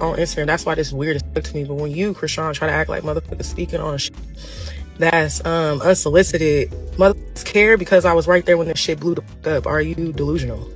on Instagram. That's why this weird as fuck to me. But when you, Chrisean, try to act like motherfuckers speaking on shit that's unsolicited, motherfuckers care because I was right there when this shit blew the fuck up. Are you delusional?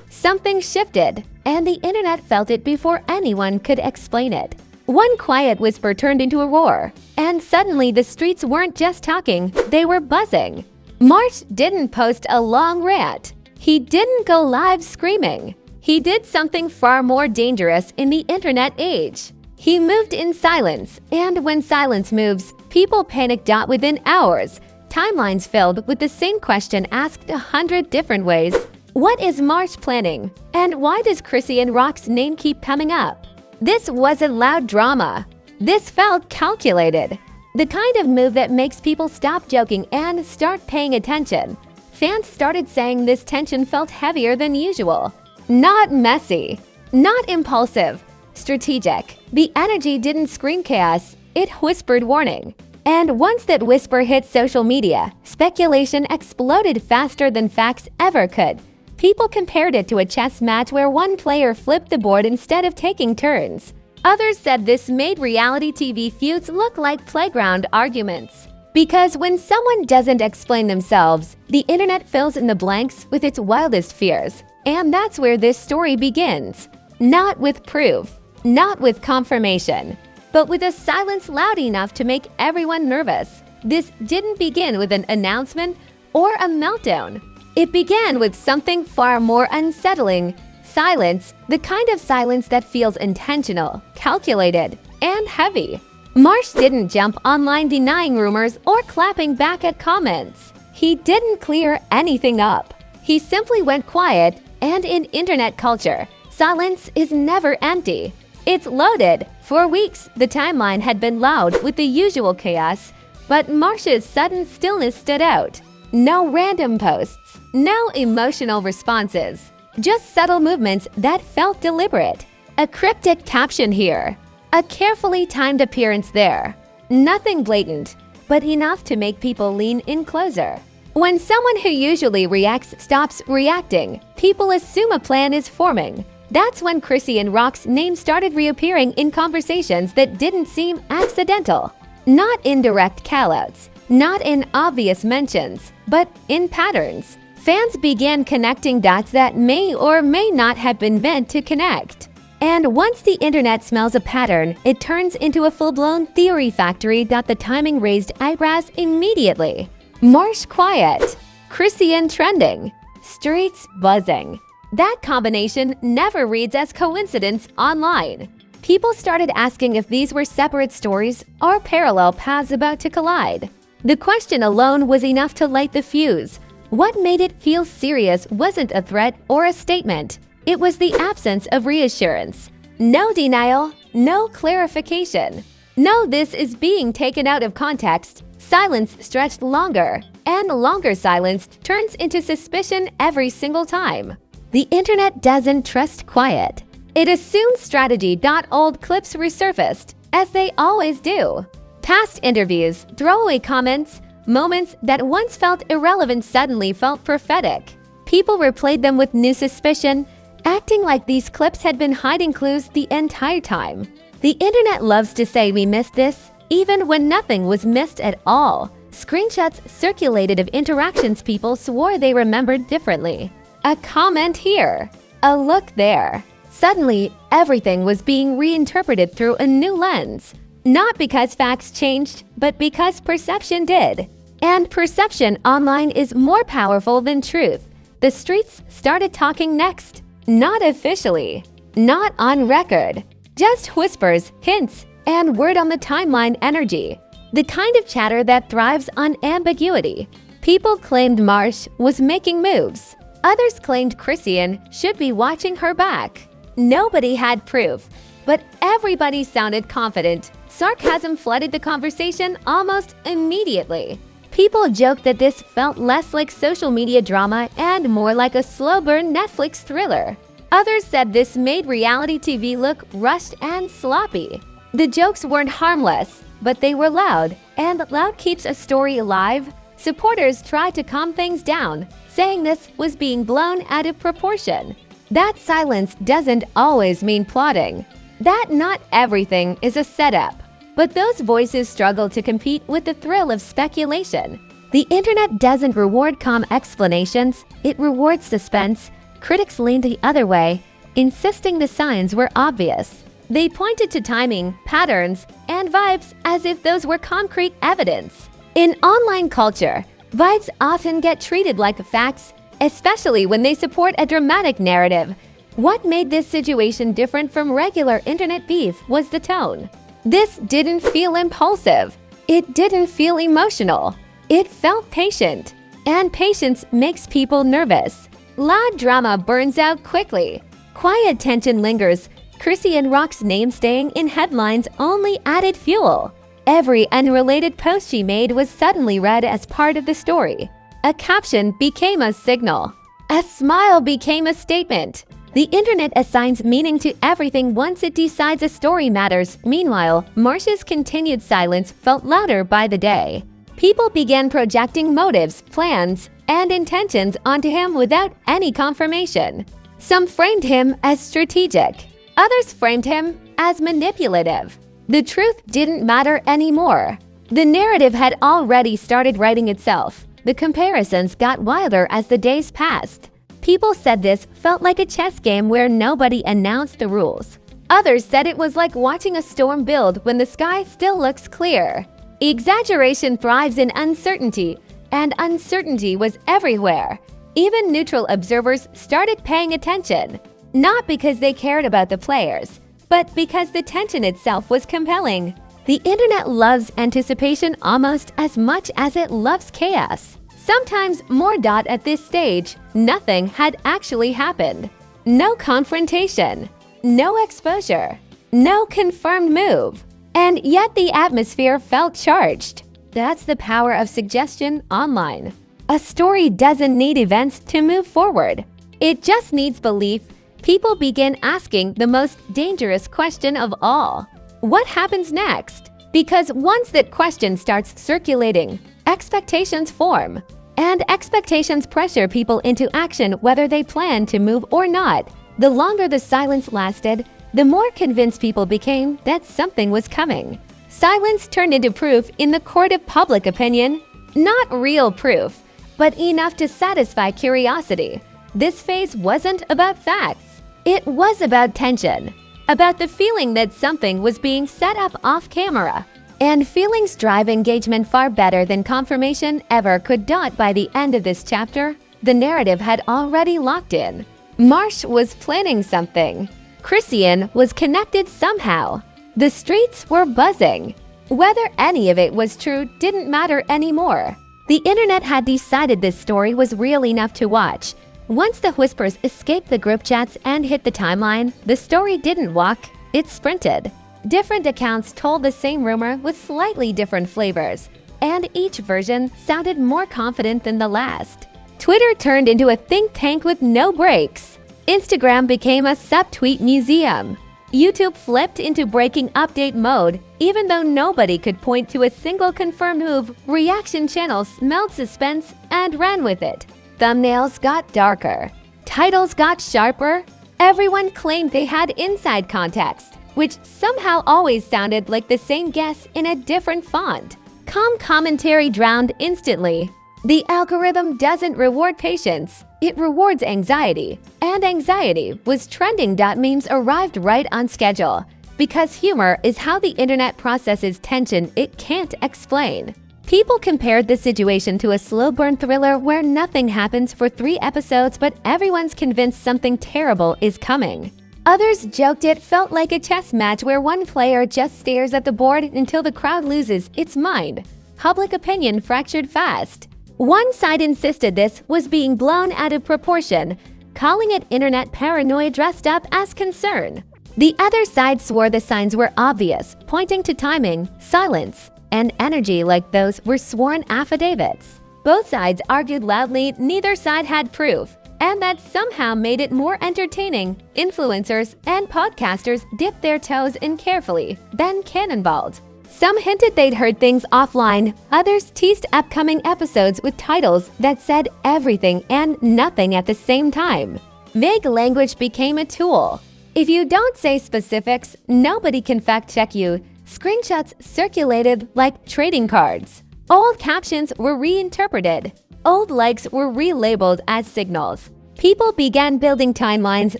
Something shifted, and the internet felt it before anyone could explain it. One quiet whisper turned into a roar, and suddenly the streets weren't just talking, they were buzzing. Marsh didn't post a long rant. He didn't go live screaming. He did something far more dangerous in the internet age. He moved in silence, and when silence moves, people panicked out within hours. Timelines filled with the same question asked 100 different ways. What is Marsh planning? And why does Chrisean Rock's name keep coming up? This wasn't loud drama. This felt calculated. The kind of move that makes people stop joking and start paying attention. Fans started saying this tension felt heavier than usual. Not messy. Not impulsive. Strategic. The energy didn't scream chaos, it whispered warning. And once that whisper hit social media, speculation exploded faster than facts ever could. People compared it to a chess match where one player flipped the board instead of taking turns. Others said this made reality TV feuds look like playground arguments. Because when someone doesn't explain themselves, the internet fills in the blanks with its wildest fears. And that's where this story begins. Not with proof, not with confirmation, but with a silence loud enough to make everyone nervous. This didn't begin with an announcement or a meltdown. It began with something far more unsettling. Silence, the kind of silence that feels intentional, calculated, and heavy. Marsh didn't jump online denying rumors or clapping back at comments. He didn't clear anything up. He simply went quiet, and in internet culture, silence is never empty. It's loaded. For weeks, the timeline had been loud with the usual chaos, but Marsh's sudden stillness stood out. No random posts, no emotional responses, just subtle movements that felt deliberate. A cryptic caption here, a carefully timed appearance there. Nothing blatant, but enough to make people lean in closer. When someone who usually reacts stops reacting, people assume a plan is forming. That's when Chrisean Rock's name started reappearing in conversations that didn't seem accidental. Not in direct callouts, not in obvious mentions, but in patterns. Fans began connecting dots that may or may not have been meant to connect. And once the internet smells a pattern, it turns into a full-blown theory factory that the timing raised eyebrows immediately. Marsh quiet, Chrisean trending, streets buzzing. That combination never reads as coincidence online. People started asking if these were separate stories or parallel paths about to collide. The question alone was enough to light the fuse. What made it feel serious wasn't a threat or a statement. It was the absence of reassurance. No denial, no clarification. No, this is being taken out of context. Silence stretched longer, and longer silence turns into suspicion every single time. The internet doesn't trust quiet. It assumes strategy. Old clips resurfaced, as they always do. Past interviews, throwaway comments, moments that once felt irrelevant suddenly felt prophetic. People replayed them with new suspicion, acting like these clips had been hiding clues the entire time. The internet loves to say we missed this, even when nothing was missed at all. Screenshots circulated of interactions people swore they remembered differently. A comment here, a look there. Suddenly, everything was being reinterpreted through a new lens. Not because facts changed, but because perception did. And perception online is more powerful than truth. The streets started talking next. Not officially, not on record. Just whispers, hints, and word on the timeline energy. The kind of chatter that thrives on ambiguity. People claimed Marsh was making moves. Others claimed Chrisean should be watching her back. Nobody had proof, but everybody sounded confident. Sarcasm flooded the conversation almost immediately. People joked that this felt less like social media drama and more like a slow-burn Netflix thriller. Others said this made reality TV look rushed and sloppy. The jokes weren't harmless, but they were loud, and loud keeps a story alive. Supporters tried to calm things down, saying this was being blown out of proportion. That silence doesn't always mean plotting. that not everything is a setup. But those voices struggle to compete with the thrill of speculation. The internet doesn't reward calm explanations, it rewards suspense. Critics leaned the other way, insisting the signs were obvious. They pointed to timing, patterns, and vibes as if those were concrete evidence. In online culture, vibes often get treated like facts, especially when they support a dramatic narrative. What made this situation different from regular internet beef was the tone. This didn't feel impulsive. It didn't feel emotional. It felt patient. And patience makes people nervous. Loud drama burns out quickly. Quiet tension lingers. Chrisean Rock's name staying in headlines only added fuel. Every unrelated post she made was suddenly read as part of the story. A caption became a signal. A smile became a statement. The internet assigns meaning to everything once it decides a story matters. Meanwhile, Marsh's continued silence felt louder by the day. People began projecting motives, plans, and intentions onto him without any confirmation. Some framed him as strategic. Others framed him as manipulative. The truth didn't matter anymore. The narrative had already started writing itself. The comparisons got wilder as the days passed. People said this felt like a chess game where nobody announced the rules. Others said it was like watching a storm build when the sky still looks clear. Exaggeration thrives in uncertainty, and uncertainty was everywhere. Even neutral observers started paying attention, not because they cared about the players, but because the tension itself was compelling. The internet loves anticipation almost as much as it loves chaos. Sometimes more. At this stage, nothing had actually happened. No confrontation, no exposure, no confirmed move. And yet the atmosphere felt charged. That's the power of suggestion online. A story doesn't need events to move forward. It just needs belief. People begin asking the most dangerous question of all. What happens next? Because once that question starts circulating, expectations form. And expectations pressure people into action whether they plan to move or not. The longer the silence lasted, the more convinced people became that something was coming. Silence turned into proof in the court of public opinion. Not real proof, but enough to satisfy curiosity. This phase wasn't about facts. It was about tension, about the feeling that something was being set up off camera. And feelings drive engagement far better than confirmation ever could. By the end of this chapter, the narrative had already locked in. Marsh was planning something. Chrisean was connected somehow. The streets were buzzing. Whether any of it was true didn't matter anymore. The internet had decided this story was real enough to watch. Once the whispers escaped the group chats and hit the timeline, the story didn't walk, it sprinted. Different accounts told the same rumor with slightly different flavors, and each version sounded more confident than the last. Twitter turned into a think tank with no breaks. Instagram became a subtweet museum. YouTube flipped into breaking update mode. Even though nobody could point to a single confirmed move, reaction channels smelled suspense and ran with it. Thumbnails got darker. Titles got sharper. Everyone claimed they had inside context, which somehow always sounded like the same guess in a different font. Calm commentary drowned instantly. The algorithm doesn't reward patience, it rewards anxiety. And anxiety was trending. Memes arrived right on schedule, because humor is how the internet processes tension it can't explain. People compared the situation to a slow burn thriller where nothing happens for 3 episodes but everyone's convinced something terrible is coming. Others joked it felt like a chess match where one player just stares at the board until the crowd loses its mind. Public opinion fractured fast. One side insisted this was being blown out of proportion, calling it internet paranoia dressed up as concern. The other side swore the signs were obvious, pointing to timing, silence, and energy like those were sworn affidavits. Both sides argued loudly neither side had proof, and that somehow made it more entertaining. Influencers and podcasters dipped their toes in carefully, then cannonballed. Some hinted they'd heard things offline, others teased upcoming episodes with titles that said everything and nothing at the same time. Vague language became a tool. If you don't say specifics, nobody can fact-check you. Screenshots circulated like trading cards. Old captions were reinterpreted. Old likes were relabeled as signals. People began building timelines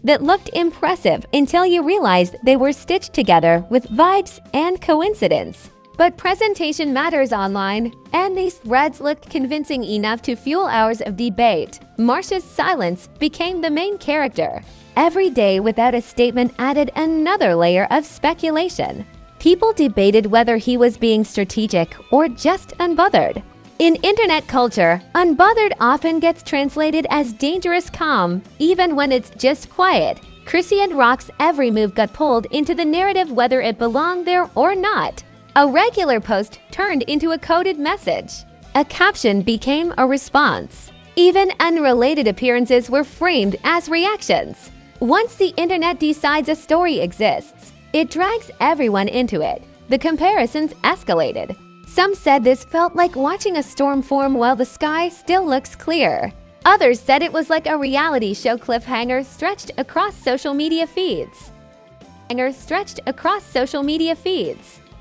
that looked impressive until you realized they were stitched together with vibes and coincidence. But presentation matters online, and these threads looked convincing enough to fuel hours of debate. Marsh's silence became the main character. Every day without a statement added another layer of speculation. People debated whether he was being strategic or just unbothered. In internet culture, unbothered often gets translated as dangerous calm, even when it's just quiet. Chrisean Rock's every move got pulled into the narrative whether it belonged there or not. A regular post turned into a coded message. A caption became a response. Even unrelated appearances were framed as reactions. Once the internet decides a story exists, it drags everyone into it. The comparisons escalated. Some said this felt like watching a storm form while the sky still looks clear. Others said it was like a reality show cliffhanger stretched across social media feeds.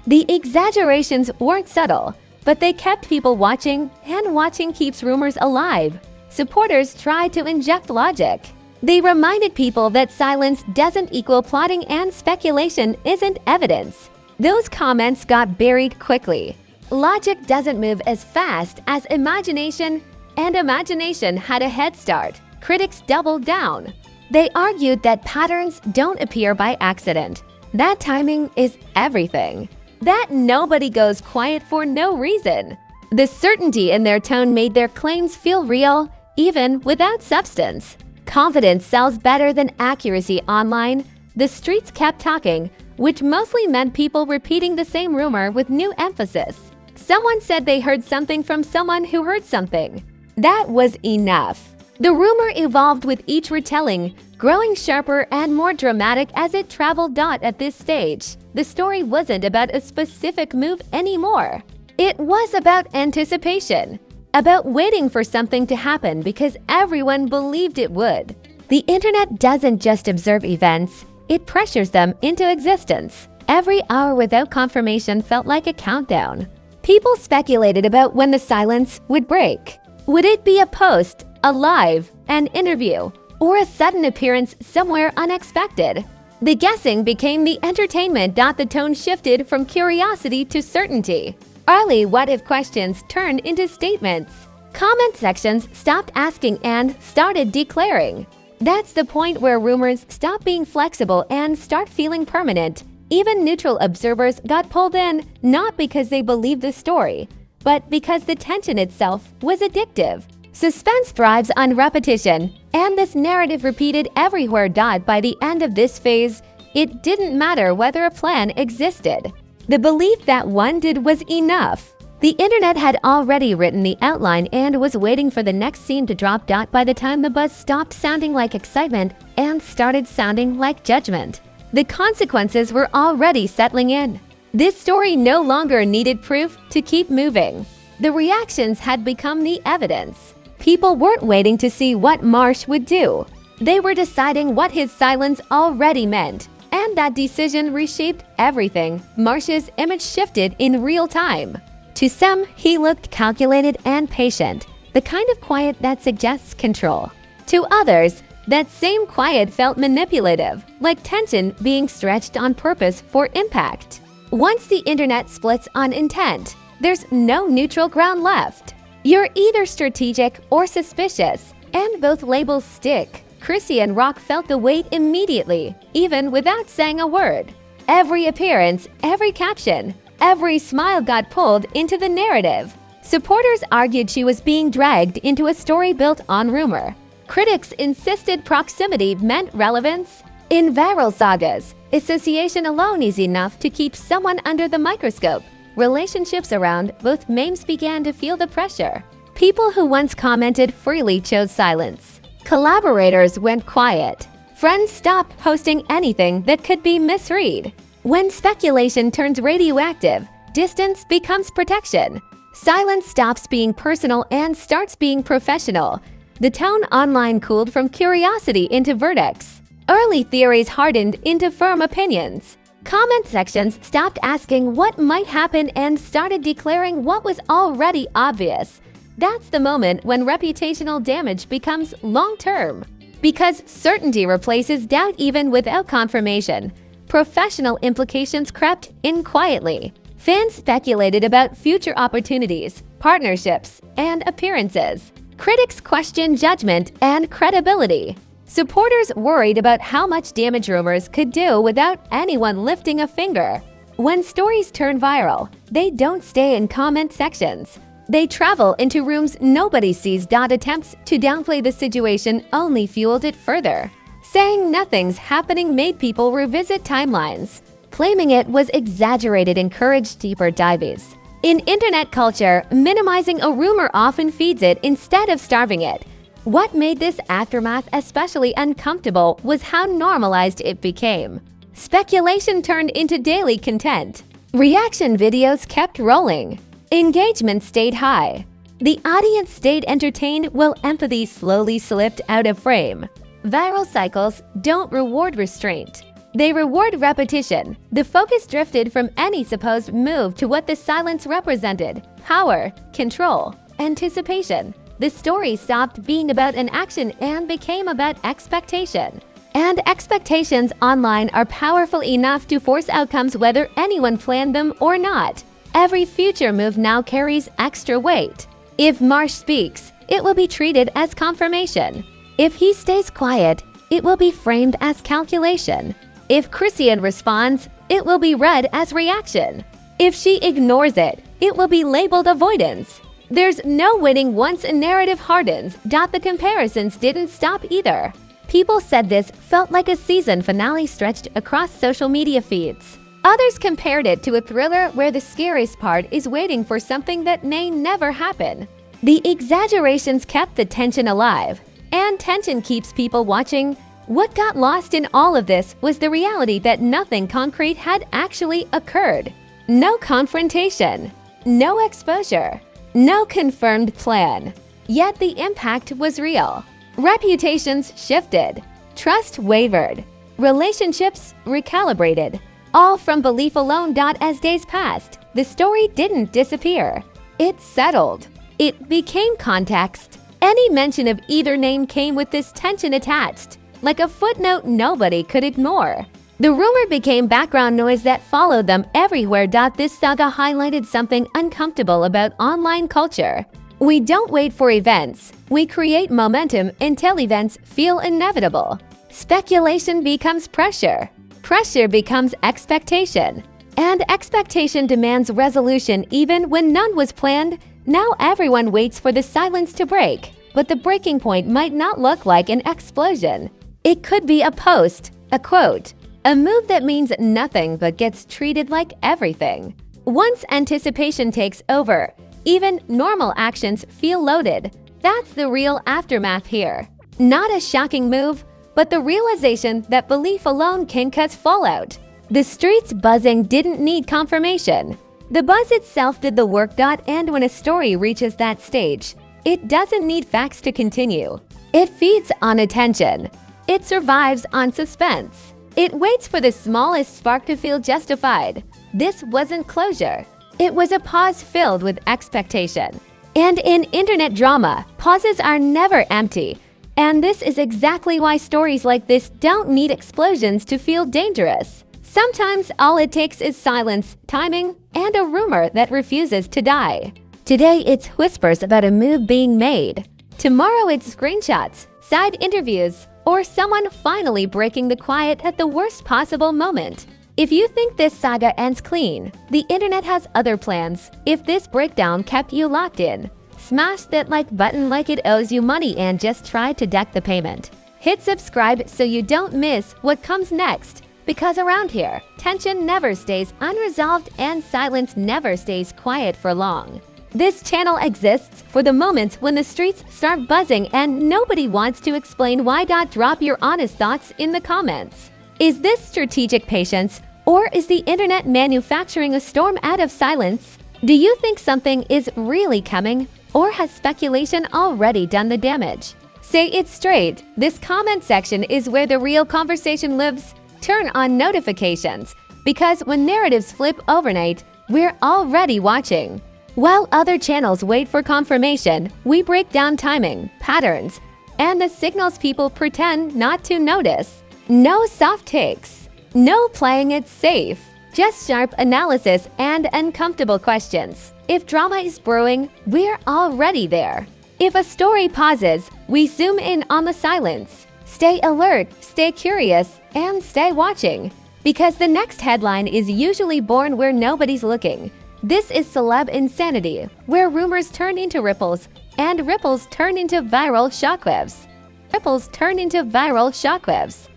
The exaggerations weren't subtle, but they kept people watching, and watching keeps rumors alive. Supporters tried to inject logic. They reminded people that silence doesn't equal plotting and speculation isn't evidence. Those comments got buried quickly. Logic doesn't move as fast as imagination, and imagination had a head start. Critics doubled down. They argued that patterns don't appear by accident. That timing is everything. That nobody goes quiet for no reason. The certainty in their tone made their claims feel real, even without substance. Confidence sells better than accuracy online. The streets kept talking, which mostly meant people repeating the same rumor with new emphasis. Someone said they heard something from someone who heard something. That was enough. The rumor evolved with each retelling, growing sharper and more dramatic as it traveled. At this stage, the story wasn't about a specific move anymore. It was about anticipation, about waiting for something to happen because everyone believed it would. The internet doesn't just observe events, it pressures them into existence. Every hour without confirmation felt like a countdown. People speculated about when the silence would break. Would it be a post, a live, an interview, or a sudden appearance somewhere unexpected? The guessing became the entertainment. The tone shifted from curiosity to certainty. Early what-if questions turned into statements. Comment sections stopped asking and started declaring. That's the point where rumors stop being flexible and start feeling permanent. Even neutral observers got pulled in, not because they believed the story, but because the tension itself was addictive. Suspense thrives on repetition, and this narrative repeated everywhere. By the end of this phase, it didn't matter whether a plan existed. The belief that one did was enough. The internet had already written the outline and was waiting for the next scene to drop. By the time the buzz stopped sounding like excitement and started sounding like judgment, the consequences were already settling in. This story no longer needed proof to keep moving. The reactions had become the evidence. People weren't waiting to see what Marsh would do. They were deciding what his silence already meant, and that decision reshaped everything. Marsh's image shifted in real time. To some, he looked calculated and patient, the kind of quiet that suggests control. To others, that same quiet felt manipulative, like tension being stretched on purpose for impact. Once the internet splits on intent, there's no neutral ground left. You're either strategic or suspicious, and both labels stick. Chrisean Rock felt the weight immediately, even without saying a word. Every appearance, every caption, every smile got pulled into the narrative. Supporters argued she was being dragged into a story built on rumor. Critics insisted proximity meant relevance. In viral sagas, association alone is enough to keep someone under the microscope. Relationships around both memes began to feel the pressure. People who once commented freely chose silence. Collaborators went quiet. Friends stopped posting anything that could be misread. When speculation turns radioactive, distance becomes protection. Silence stops being personal and starts being professional. The tone online cooled from curiosity into verdicts. Early theories hardened into firm opinions. Comment sections stopped asking what might happen and started declaring what was already obvious. That's the moment when reputational damage becomes long-term. Because certainty replaces doubt even without confirmation, professional implications crept in quietly. Fans speculated about future opportunities, partnerships, and appearances. Critics questioned judgment and credibility. Supporters worried about how much damage rumors could do without anyone lifting a finger. When stories turn viral, they don't stay in comment sections. They travel into rooms nobody sees. Attempts to downplay the situation only fueled it further. Saying nothing's happening made people revisit timelines. Claiming it was exaggerated encouraged deeper dives. In internet culture, minimizing a rumor often feeds it instead of starving it. What made this aftermath especially uncomfortable was how normalized it became. Speculation turned into daily content. Reaction videos kept rolling. Engagement stayed high. The audience stayed entertained while empathy slowly slipped out of frame. Viral cycles don't reward restraint. They reward repetition. The focus drifted from any supposed move to what the silence represented: power, control, anticipation. The story stopped being about an action and became about expectation. And expectations online are powerful enough to force outcomes whether anyone planned them or not. Every future move now carries extra weight. If Marsh speaks, it will be treated as confirmation. If he stays quiet, it will be framed as calculation. If Chrisean responds, it will be read as reaction. If she ignores it, it will be labeled avoidance. There's no winning once a narrative hardens. The comparisons didn't stop either. People said this felt like a season finale stretched across social media feeds. Others compared it to a thriller where the scariest part is waiting for something that may never happen. The exaggerations kept the tension alive, and tension keeps people watching. What got lost in all of this was the reality that nothing concrete had actually occurred. No confrontation, no exposure, no confirmed plan. Yet the impact was real. Reputations shifted, trust wavered, relationships recalibrated. All from belief alone. As days passed, the story didn't disappear. It settled. It became context. Any mention of either name came with this tension attached, like a footnote nobody could ignore. The rumor became background noise that followed them everywhere. This saga highlighted something uncomfortable about online culture. We don't wait for events. We create momentum until events feel inevitable. Speculation becomes pressure. Pressure becomes expectation. And expectation demands resolution even when none was planned. Now everyone waits for the silence to break. But the breaking point might not look like an explosion. It could be a post, a quote, a move that means nothing but gets treated like everything. Once anticipation takes over, even normal actions feel loaded. That's the real aftermath here. Not a shocking move, but the realization that belief alone can cause fallout. The streets buzzing didn't need confirmation. The buzz itself did the work. And when a story reaches that stage, it doesn't need facts to continue. It feeds on attention. It survives on suspense. It waits for the smallest spark to feel justified. This wasn't closure. It was a pause filled with expectation. And in internet drama, pauses are never empty. And this is exactly why stories like this don't need explosions to feel dangerous. Sometimes all it takes is silence, timing, and a rumor that refuses to die. Today it's whispers about a move being made. Tomorrow it's screenshots, side interviews, or someone finally breaking the quiet at the worst possible moment. If you think this saga ends clean, the internet has other plans. If this breakdown kept you locked in, smash that like button like it owes you money and just try to deck the payment. Hit subscribe so you don't miss what comes next, because around here, tension never stays unresolved and silence never stays quiet for long. This channel exists for the moments when the streets start buzzing and nobody wants to explain why. Drop your honest thoughts in the comments. Is this strategic patience, or is the internet manufacturing a storm out of silence? Do you think something is really coming? Or has speculation already done the damage? Say it straight. This comment section is where the real conversation lives. Turn on notifications, because when narratives flip overnight, we're already watching. While other channels wait for confirmation, we break down timing, patterns, and the signals people pretend not to notice. No soft takes. No playing it safe. Just sharp analysis and uncomfortable questions. If drama is brewing, we're already there. If a story pauses, we zoom in on the silence. Stay alert, stay curious, and stay watching. Because the next headline is usually born where nobody's looking. This is Celeb Insanity, where rumors turn into ripples, and ripples turn into viral shockwaves. Ripples turn into viral shockwaves.